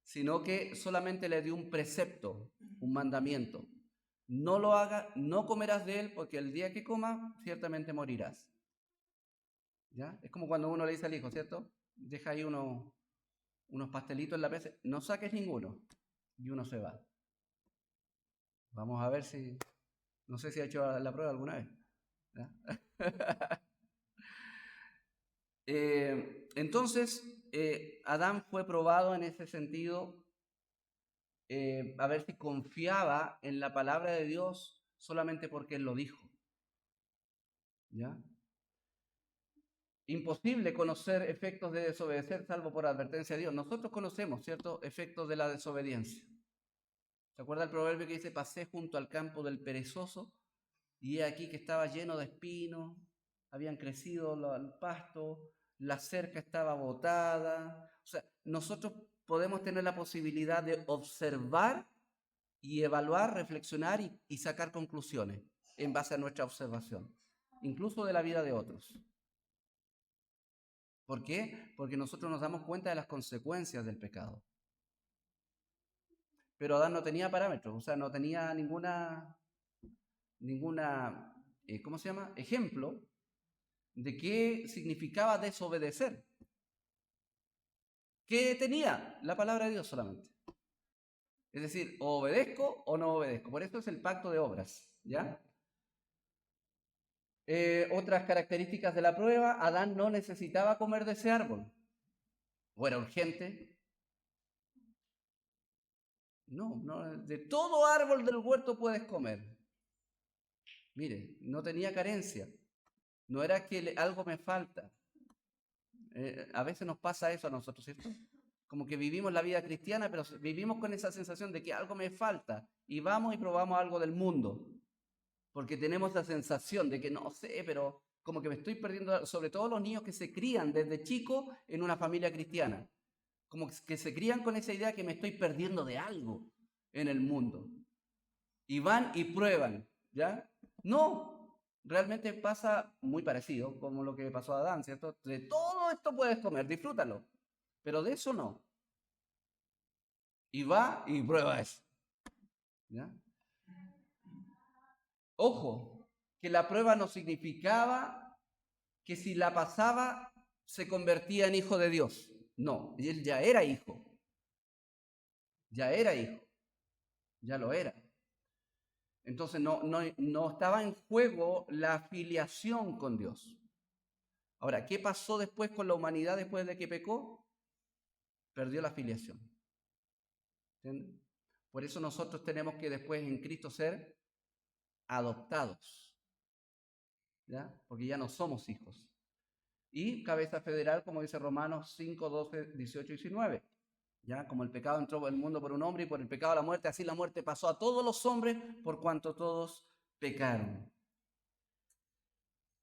sino que solamente le dio un precepto, un mandamiento. No lo hagas, no comerás de él, porque el día que comas, ciertamente morirás. ¿Ya? Es como cuando uno le dice al hijo, ¿cierto? Deja ahí unos pastelitos en la mesa, no saques ninguno, y uno se va. Vamos a ver si, no sé si ha hecho la prueba alguna vez. ¿Ya? Entonces, Adán fue probado en ese sentido, a ver si confiaba en la palabra de Dios solamente porque Él lo dijo. ¿Ya? Imposible conocer efectos de desobedecer salvo por advertencia de Dios. Nosotros conocemos, ¿cierto?, efectos de la desobediencia. ¿Se acuerda el proverbio que dice, pasé junto al campo del perezoso y he aquí que estaba lleno de espinos, habían crecido el pasto, la cerca estaba botada? O sea, nosotros podemos tener la posibilidad de observar y evaluar, reflexionar y sacar conclusiones en base a nuestra observación, incluso de la vida de otros. ¿Por qué? Porque nosotros nos damos cuenta de las consecuencias del pecado. Pero Adán no tenía parámetros, o sea, no tenía ninguna ¿cómo se llama? Ejemplo de qué significaba desobedecer. ¿Qué tenía? La palabra de Dios solamente. Es decir, o obedezco o no obedezco. Por eso es el pacto de obras, ¿ya? Otras características de la prueba, Adán no necesitaba comer de ese árbol. ¿O era urgente? No, de todo árbol del huerto puedes comer. Mire, no tenía carencia. No era que algo me falta. A veces nos pasa eso a nosotros, ¿cierto? Como que vivimos la vida cristiana, pero vivimos con esa sensación de que algo me falta y vamos y probamos algo del mundo, porque tenemos la sensación de que no sé, pero como que me estoy perdiendo, sobre todo los niños que se crían desde chicos en una familia cristiana, como que se crían con esa idea que me estoy perdiendo de algo en el mundo y van y prueban, ¿ya? No, realmente pasa muy parecido como lo que pasó a Adán, ¿cierto? De todo esto puedes comer, disfrútalo, pero de eso no. Y va y prueba eso, ¿ya? Ojo, que la prueba no significaba que si la pasaba se convertía en hijo de Dios. No, él ya era hijo, ya era hijo, ya lo era. Entonces no estaba en juego la filiación con Dios. Ahora, ¿qué pasó después con la humanidad después de que pecó? Perdió la filiación. ¿Entienden? Por eso nosotros tenemos que después en Cristo ser adoptados, ¿ya? Porque ya no somos hijos. Y cabeza federal, como dice Romanos 5, 12, 18 y 19. ¿Ya? Como el pecado entró en el mundo por un hombre y por el pecado la muerte, así la muerte pasó a todos los hombres por cuanto todos pecaron.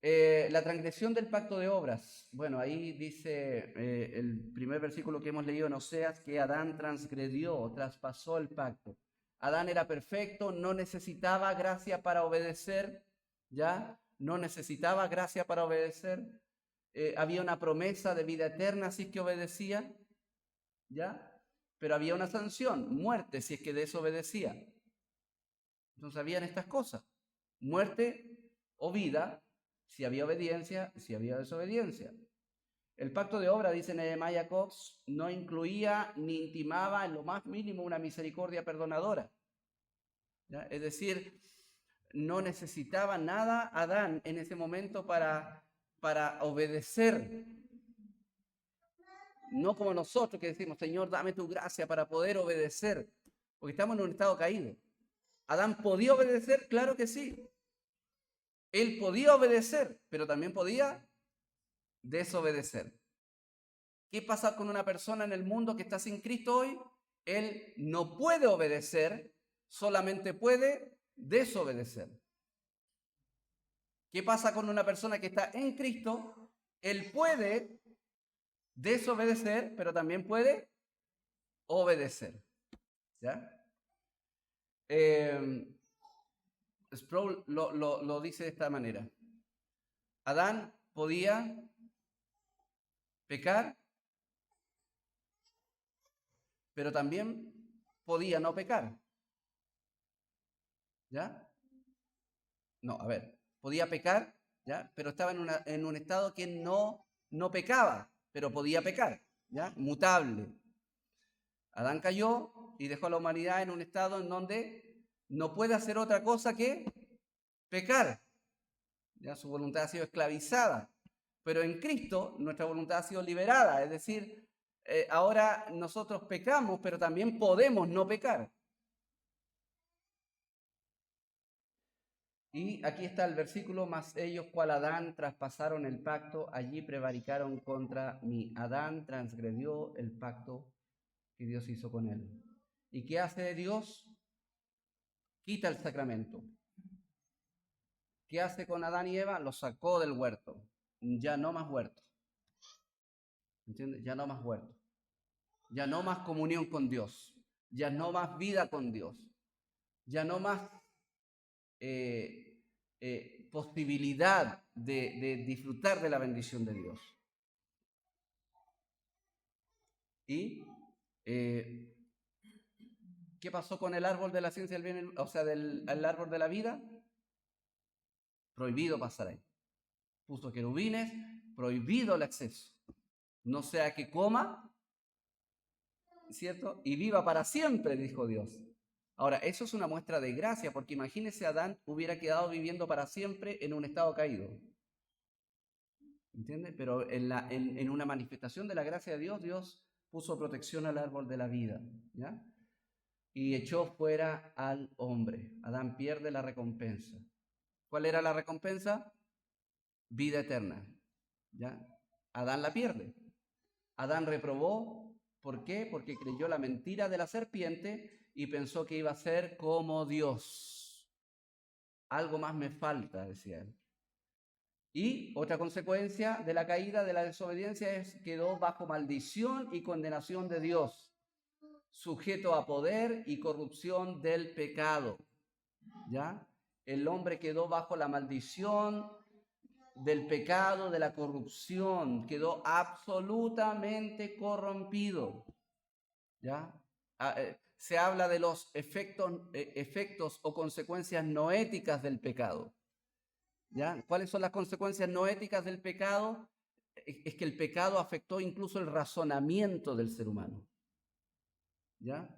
La transgresión del pacto de obras. Bueno, ahí dice el primer versículo que hemos leído en Oseas que Adán transgredió, traspasó el pacto. Adán era perfecto, no necesitaba gracia para obedecer, ¿ya? No necesitaba gracia para obedecer. Había una promesa de vida eterna si es que obedecía, ¿ya? Pero había una sanción, muerte, si es que desobedecía. Entonces habían estas cosas, muerte o vida, si había obediencia, si había desobediencia. El pacto de obra, dice Nehemiah Cox, no incluía ni intimaba en lo más mínimo una misericordia perdonadora. ¿Ya? Es decir, no necesitaba nada Adán en ese momento para obedecer. No como nosotros que decimos, Señor, dame tu gracia para poder obedecer, porque estamos en un estado caído. ¿Adán podía obedecer? Claro que sí. Él podía obedecer, pero también podía desobedecer. ¿Qué pasa con una persona en el mundo que está sin Cristo hoy? Él no puede obedecer, solamente puede desobedecer. ¿Qué pasa con una persona que está en Cristo? Él puede desobedecer, pero también puede obedecer. ¿Ya? Sproul lo dice de esta manera. Adán podía pecar, pero también podía no pecar. ¿Ya? No, a ver, podía pecar, ¿ya? Pero estaba en un estado que no pecaba, pero podía pecar, ¿ya? Mutable. Adán cayó y dejó a la humanidad en un estado en donde no puede hacer otra cosa que pecar. Ya su voluntad ha sido esclavizada. Pero en Cristo nuestra voluntad ha sido liberada, es decir, ahora nosotros pecamos, pero también podemos no pecar. Y aquí está el versículo, mas ellos cual Adán traspasaron el pacto, allí prevaricaron contra mí. Adán transgredió el pacto que Dios hizo con él. ¿Y qué hace Dios? Quita el sacramento. ¿Qué hace con Adán y Eva? Los sacó del huerto. Ya no más huerto. ¿Entiendes? Ya no más huerto. Ya no más comunión con Dios. Ya no más vida con Dios. Ya no más posibilidad de disfrutar de la bendición de Dios. ¿Y qué pasó con el árbol de la ciencia del bien, o sea, el árbol de la vida? Prohibido pasar ahí. Puso querubines, prohibido el acceso. No sea que coma, ¿cierto? Y viva para siempre, dijo Dios. Ahora, eso es una muestra de gracia, porque imagínese Adán hubiera quedado viviendo para siempre en un estado caído. ¿Entiende? Pero en una manifestación de la gracia de Dios, Dios puso protección al árbol de la vida, ¿ya? Y echó fuera al hombre. Adán pierde la recompensa. ¿Cuál era la recompensa? Vida eterna, ¿ya? Adán la pierde. Adán reprobó. ¿Por qué? Porque creyó la mentira de la serpiente y pensó que iba a ser como Dios. Algo más me falta, decía él. Y otra consecuencia de la caída, de la desobediencia, es quedó bajo maldición y condenación de Dios, sujeto a poder y corrupción del pecado. ¿Ya? El hombre quedó bajo la maldición del pecado, de la corrupción, quedó absolutamente corrompido. ¿Ya? Se habla de los efectos o consecuencias no éticas del pecado. ¿Ya? ¿Cuáles son las consecuencias no éticas del pecado? Es que el pecado afectó incluso el razonamiento del ser humano. ¿Ya?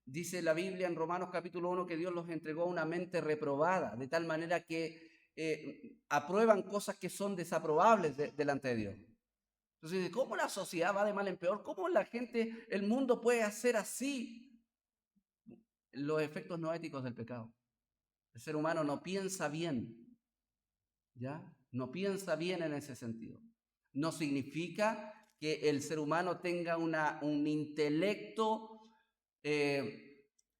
Dice la Biblia en Romanos capítulo 1 que Dios los entregó a una mente reprobada, de tal manera que aprueban cosas que son desaprobables delante de Dios. Entonces, ¿cómo la sociedad va de mal en peor? ¿Cómo la gente, el mundo puede hacer así? Los efectos no éticos del pecado. El ser humano no piensa bien. ¿Ya? No piensa bien en ese sentido. No significa que el ser humano tenga un intelecto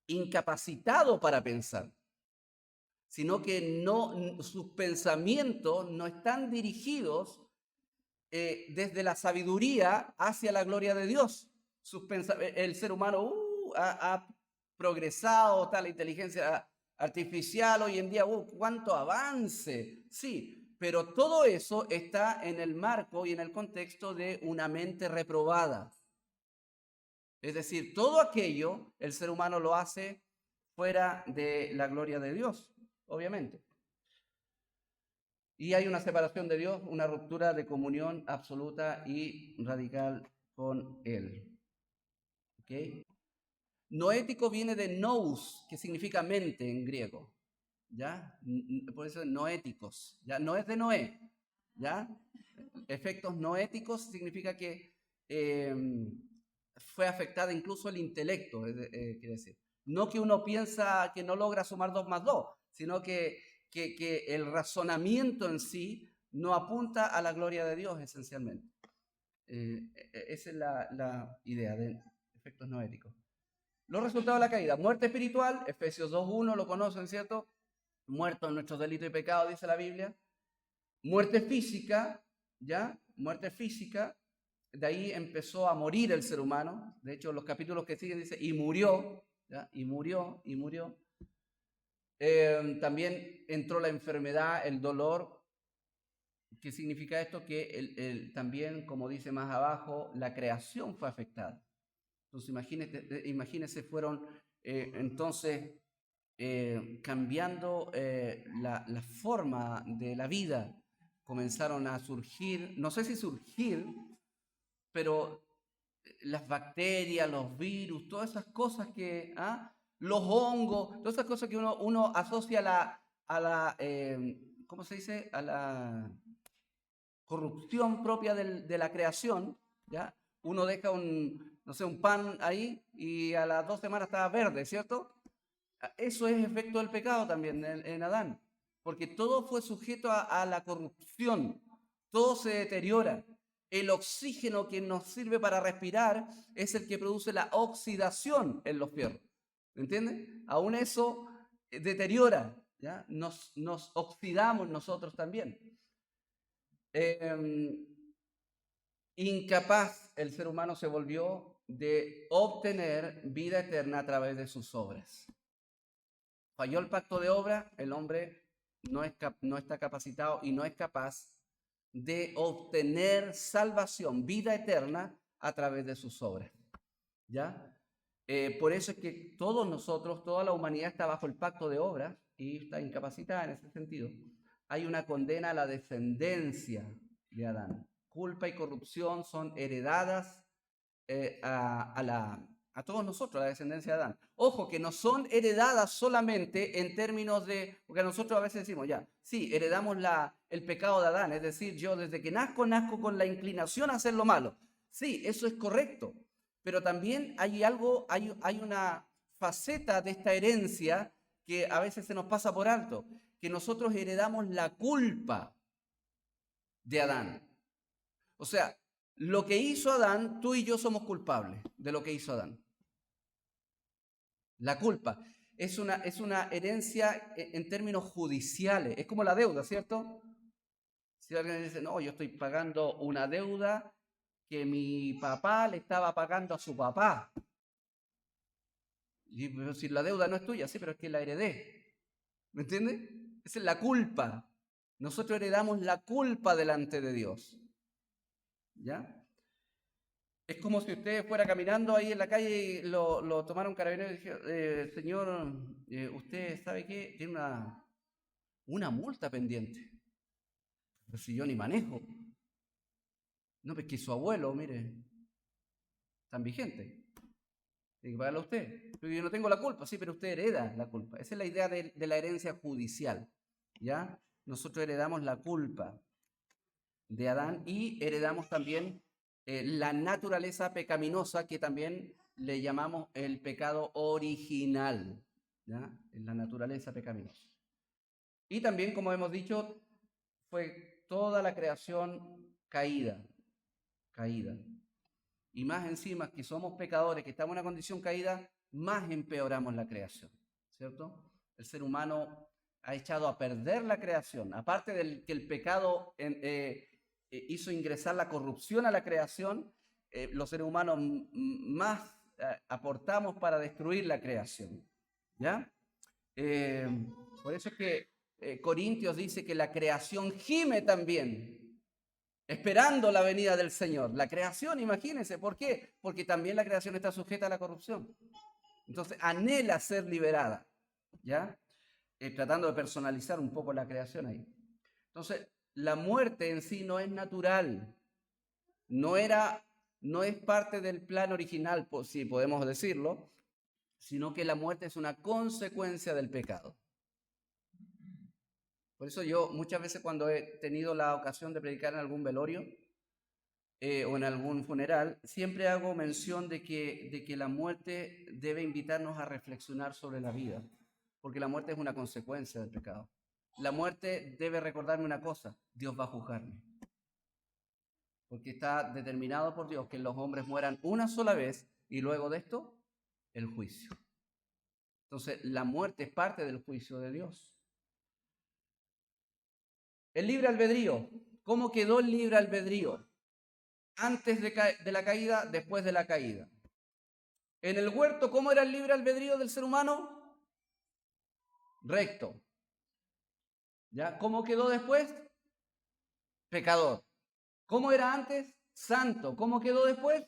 incapacitado para pensar, sino que sus pensamientos no están dirigidos desde la sabiduría hacia la gloria de Dios. El ser humano ha progresado, está la inteligencia artificial hoy en día, cuánto avance, sí, pero todo eso está en el marco y en el contexto de una mente reprobada. Es decir, todo aquello el ser humano lo hace fuera de la gloria de Dios, obviamente. Y hay una separación de Dios, una ruptura de comunión absoluta y radical con Él. ¿Okay? Noético viene de nous, que significa mente en griego. ¿Ya? Por eso noéticos. ¿Ya? No es de Noé. ¿Ya? Efectos noéticos significa que fue afectada incluso el intelecto, quiere decir. No que uno piensa que no logra sumar 2 más 2, sino que el razonamiento en sí no apunta a la gloria de Dios esencialmente. Esa es la idea de efectos noéticos. Los resultados de la caída: muerte espiritual, Efesios 2:1, lo conocen, ¿cierto? Muertos en nuestros delitos y pecados, dice la Biblia. Muerte física, ¿ya? Muerte física. De ahí empezó a morir el ser humano. De hecho, los capítulos que siguen dice, y murió, ¿ya? Y murió. También entró la enfermedad, el dolor. ¿Qué significa esto? Que también, como dice más abajo, la creación fue afectada. Entonces, imagínense, fueron entonces cambiando la forma de la vida. Comenzaron a surgir, no sé si surgir, pero las bacterias, los virus, todas esas cosas los hongos, todas esas cosas que uno asocia a la ¿cómo se dice? A la corrupción propia de la creación, ¿ya? Uno deja no sé, un pan ahí y a las 2 semanas está verde, ¿cierto? Eso es efecto del pecado también en Adán, porque todo fue sujeto a la corrupción, todo se deteriora. El oxígeno que nos sirve para respirar es el que produce la oxidación en los fierros. ¿Entiendes? Aún eso deteriora, ¿ya? Nos oxidamos nosotros también. Incapaz el ser humano se volvió de obtener vida eterna a través de sus obras. Falló el pacto de obra, el hombre no está capacitado y no es capaz de obtener salvación, vida eterna, a través de sus obras. ¿Ya? Por eso es que todos nosotros, toda la humanidad está bajo el pacto de obras y está incapacitada en ese sentido. Hay una condena a la descendencia de Adán. Culpa y corrupción son heredadas a todos nosotros, a la descendencia de Adán. Ojo, que no son heredadas solamente en términos de, porque nosotros a veces decimos, ya, sí, heredamos el pecado de Adán, es decir, yo desde que nazco con la inclinación a hacer lo malo. Sí, eso es correcto, pero también hay una faceta de esta herencia que a veces se nos pasa por alto, que nosotros heredamos la culpa de Adán. O sea, lo que hizo Adán, tú y yo somos culpables de lo que hizo Adán. La culpa es una herencia en términos judiciales, es como la deuda, ¿cierto? Si alguien dice, no, yo estoy pagando una deuda que mi papá le estaba pagando a su papá. Y pero si la deuda no es tuya, sí, pero es que la heredé. ¿Me entiendes? Esa es la culpa. Nosotros heredamos la culpa delante de Dios. ¿Ya? Es como si usted fuera caminando ahí en la calle y lo tomara un carabinero y dijera, señor, usted sabe qué, tiene una multa pendiente. Pero si yo ni manejo. No, pues que su abuelo, mire, tan vigente. Tiene que pagarlo usted. Pero yo no tengo la culpa, sí, pero usted hereda la culpa. Esa es la idea de la herencia judicial. ¿Ya? Nosotros heredamos la culpa de Adán y heredamos también la naturaleza pecaminosa que también le llamamos el pecado original, ¿ya? En la naturaleza pecaminosa. Y también, como hemos dicho, fue toda la creación caída. Y más encima que somos pecadores, que estamos en una condición caída, más empeoramos la creación, ¿cierto? El ser humano ha echado a perder la creación. Aparte del que el pecado hizo ingresar la corrupción a la creación, los seres humanos más aportamos para destruir la creación. ¿Ya? Por eso es que Corintios dice que la creación gime también, esperando la venida del Señor. La creación, imagínense, ¿por qué? Porque también la creación está sujeta a la corrupción. Entonces, anhela ser liberada, ¿ya? Tratando de personalizar un poco la creación ahí. Entonces, la muerte en sí no es natural, no es parte del plan original, si podemos decirlo, sino que la muerte es una consecuencia del pecado. Por eso yo muchas veces cuando he tenido la ocasión de predicar en algún velorio o en algún funeral, siempre hago mención de que la muerte debe invitarnos a reflexionar sobre la vida, porque la muerte es una consecuencia del pecado. La muerte debe recordarme una cosa: Dios va a juzgarme. Porque está determinado por Dios que los hombres mueran una sola vez y luego de esto, el juicio. Entonces, la muerte es parte del juicio de Dios. El libre albedrío. ¿Cómo quedó el libre albedrío? Antes de la caída, después de la caída. En el huerto, ¿cómo era el libre albedrío del ser humano? Recto. ¿Ya? ¿Cómo quedó después? Pecador. ¿Cómo era antes? Santo. ¿Cómo quedó después?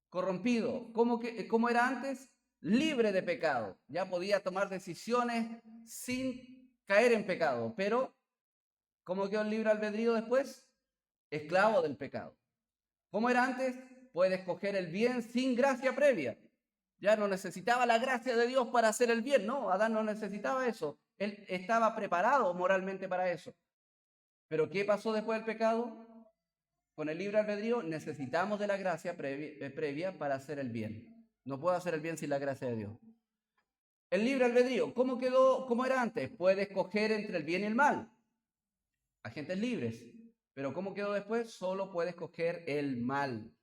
Corrompido. ¿Cómo era antes? Libre de pecado. Ya podía tomar decisiones sin caer en pecado. Pero, ¿cómo quedó el libre albedrío después? Esclavo del pecado. ¿Cómo era antes? Puede escoger el bien sin gracia previa. Ya no necesitaba la gracia de Dios para hacer el bien. No, Adán no necesitaba eso. Él estaba preparado moralmente para eso. Pero ¿qué pasó después del pecado? Con el libre albedrío necesitamos de la gracia previa para hacer el bien. No puedo hacer el bien sin la gracia de Dios. El libre albedrío, ¿cómo quedó? ¿Cómo era antes? Puede escoger entre el bien y el mal. Agentes libres. Pero ¿cómo quedó después? Solo puede escoger el mal.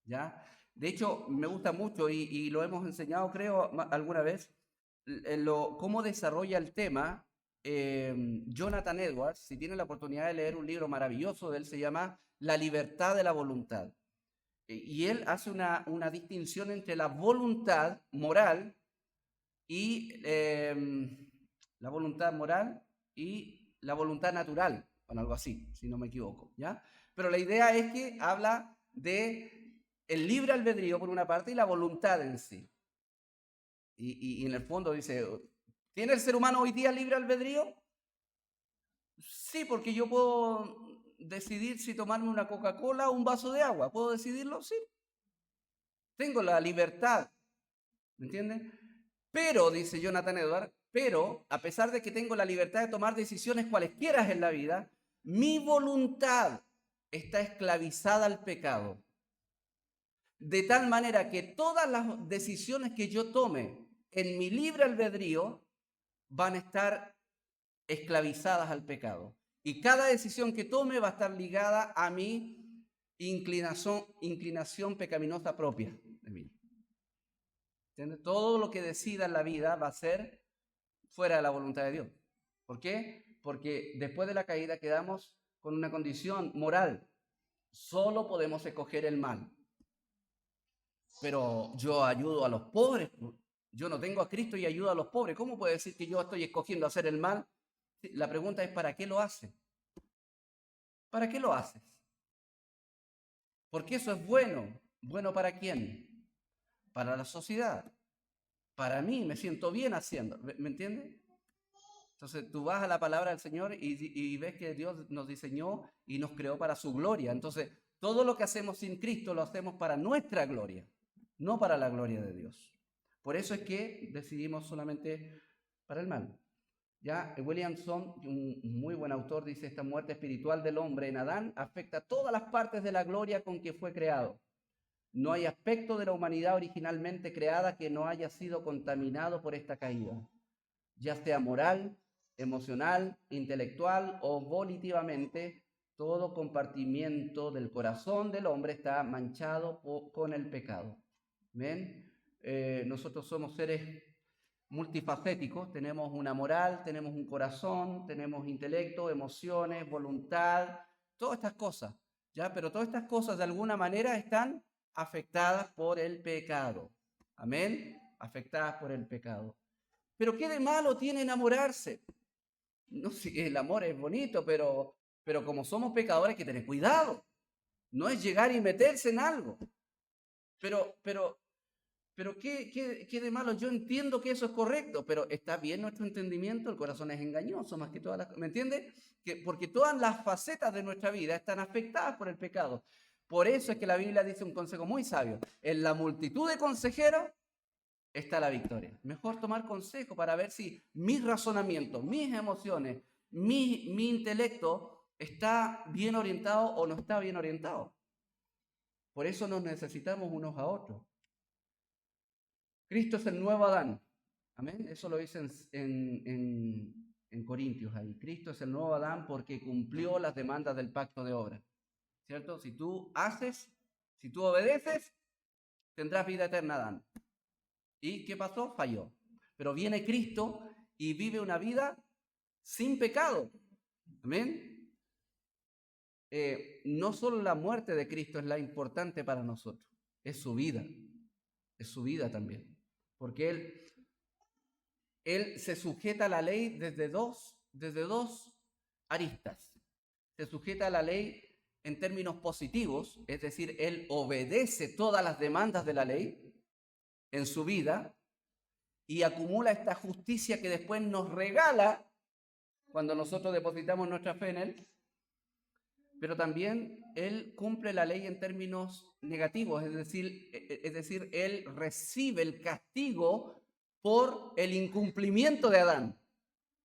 ¿Ya? De hecho, me gusta mucho y lo hemos enseñado, creo, alguna vez, cómo desarrolla el tema Jonathan Edwards. Si tienen la oportunidad de leer un libro maravilloso de él, se llama La libertad de la voluntad. Y él hace una distinción entre la voluntad moral y la voluntad moral y la voluntad natural, o algo así, si no me equivoco, ¿ya? Pero la idea es que habla de el libre albedrío por una parte y la voluntad en sí. Y en el fondo dice, ¿tiene el ser humano hoy día libre albedrío? Sí, porque yo puedo decidir si tomarme una Coca-Cola o un vaso de agua. ¿Puedo decidirlo? Sí. Tengo la libertad. ¿Me entiendes? Pero, dice Jonathan Edwards, pero a pesar de que tengo la libertad de tomar decisiones cualesquiera en la vida, mi voluntad está esclavizada al pecado. De tal manera que todas las decisiones que yo tome en mi libre albedrío van a estar esclavizadas al pecado. Y cada decisión que tome va a estar ligada a mi inclinación pecaminosa propia de mí. ¿Entiendes? Todo lo que decida en la vida va a ser fuera de la voluntad de Dios. ¿Por qué? Porque después de la caída quedamos con una condición moral. Solo podemos escoger el mal. Pero yo ayudo a los pobres. Yo no tengo a Cristo y ayudo a los pobres. ¿Cómo puede decir que yo estoy escogiendo hacer el mal? La pregunta es, ¿para qué lo haces? ¿Para qué lo haces? Porque eso es bueno. ¿Bueno para quién? Para la sociedad. Para mí, me siento bien haciendo. ¿Me entiendes? Entonces tú vas a la palabra del Señor y ves que Dios nos diseñó y nos creó para su gloria. Entonces, todo lo que hacemos sin Cristo lo hacemos para nuestra gloria, no para la gloria de Dios. Por eso es que decidimos solamente para el mal. Ya Williamson, un muy buen autor, dice: esta muerte espiritual del hombre en Adán afecta todas las partes de la gloria con que fue creado. No hay aspecto de la humanidad originalmente creada que no haya sido contaminado por esta caída, ya sea moral, emocional, intelectual o volitivamente. Todo compartimiento del corazón del hombre está manchado con el pecado. ¿Ven? Nosotros somos seres multifacéticos, tenemos una moral, tenemos un corazón, tenemos intelecto, emociones, voluntad, todas estas cosas, ¿ya? Pero todas estas cosas de alguna manera están afectadas por el pecado. Amén, afectadas por el pecado. Pero ¿qué de malo tiene enamorarse? No sé, el amor es bonito, pero como somos pecadores hay que tener cuidado. No es llegar y meterse en algo. Pero ¿qué de malo? Yo entiendo que eso es correcto, pero ¿está bien nuestro entendimiento? El corazón es engañoso más que todas las... ¿Me entiende? Porque todas las facetas de nuestra vida están afectadas por el pecado. Por eso es que la Biblia dice un consejo muy sabio: en la multitud de consejeros está la victoria. Mejor tomar consejo para ver si mis razonamientos, mis emociones, mi intelecto está bien orientado o no está bien orientado. Por eso nos necesitamos unos a otros. Cristo es el nuevo Adán. Amén. Eso lo dice en Corintios ahí. Cristo es el nuevo Adán porque cumplió las demandas del pacto de obra. ¿Cierto? Si tú haces, si tú obedeces, tendrás vida eterna, Adán. ¿Y qué pasó? Falló. Pero viene Cristo y vive una vida sin pecado. Amén. No solo la muerte de Cristo es la importante para nosotros, es su vida. Es su vida también. Porque Él se sujeta a la ley desde dos aristas. Se sujeta a la ley en términos positivos, es decir, Él obedece todas las demandas de la ley en su vida y acumula esta justicia que después nos regala cuando nosotros depositamos nuestra fe en Él. Pero también Él cumple la ley en términos negativos, es decir, Él recibe el castigo por el incumplimiento de Adán,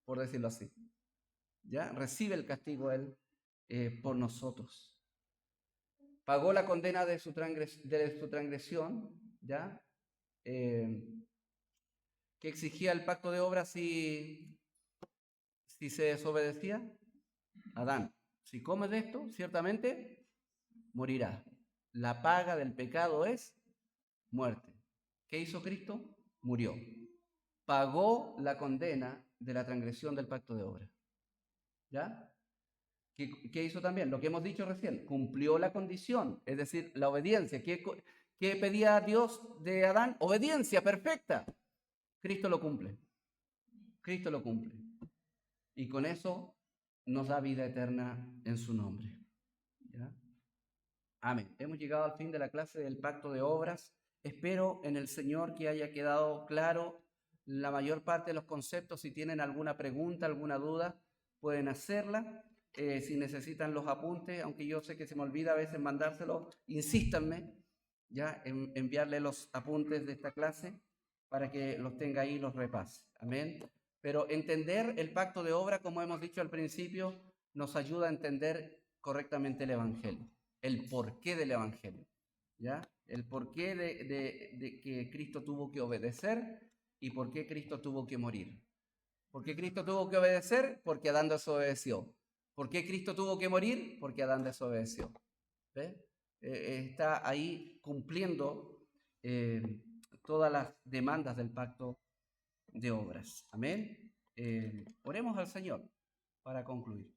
por decirlo así. ¿Ya? Recibe el castigo Él por nosotros. Pagó la condena de su transgresión, ¿ya? Que exigía el pacto de obras si se desobedecía. Adán: si comes de esto, ciertamente morirás. La paga del pecado es muerte. ¿Qué hizo Cristo? Murió. Pagó la condena de la transgresión del pacto de obra. ¿Ya? ¿Qué hizo también? Lo que hemos dicho recién, cumplió la condición, es decir, la obediencia. ¿Qué pedía Dios de Adán? Obediencia perfecta. Cristo lo cumple. Cristo lo cumple. Y con eso nos da vida eterna en su nombre. ¿Ya? Amén. Hemos llegado al fin de la clase del pacto de obras. Espero en el Señor que haya quedado claro la mayor parte de los conceptos. Si tienen alguna pregunta, alguna duda, pueden hacerla. Si necesitan los apuntes, aunque yo sé que se me olvida a veces mandárselos, insístanme ya en enviarle los apuntes de esta clase para que los tenga ahí y los repase. Amén. Pero entender el pacto de obra, como hemos dicho al principio, nos ayuda a entender correctamente el Evangelio, el porqué del Evangelio, ¿ya? El porqué de que Cristo tuvo que obedecer y por qué Cristo tuvo que morir. ¿Por qué Cristo tuvo que obedecer? Porque Adán desobedeció. ¿Por qué Cristo tuvo que morir? Porque Adán desobedeció. ¿Ve? está ahí cumpliendo todas las demandas del pacto de obras. Amén. Oremos al Señor para concluir.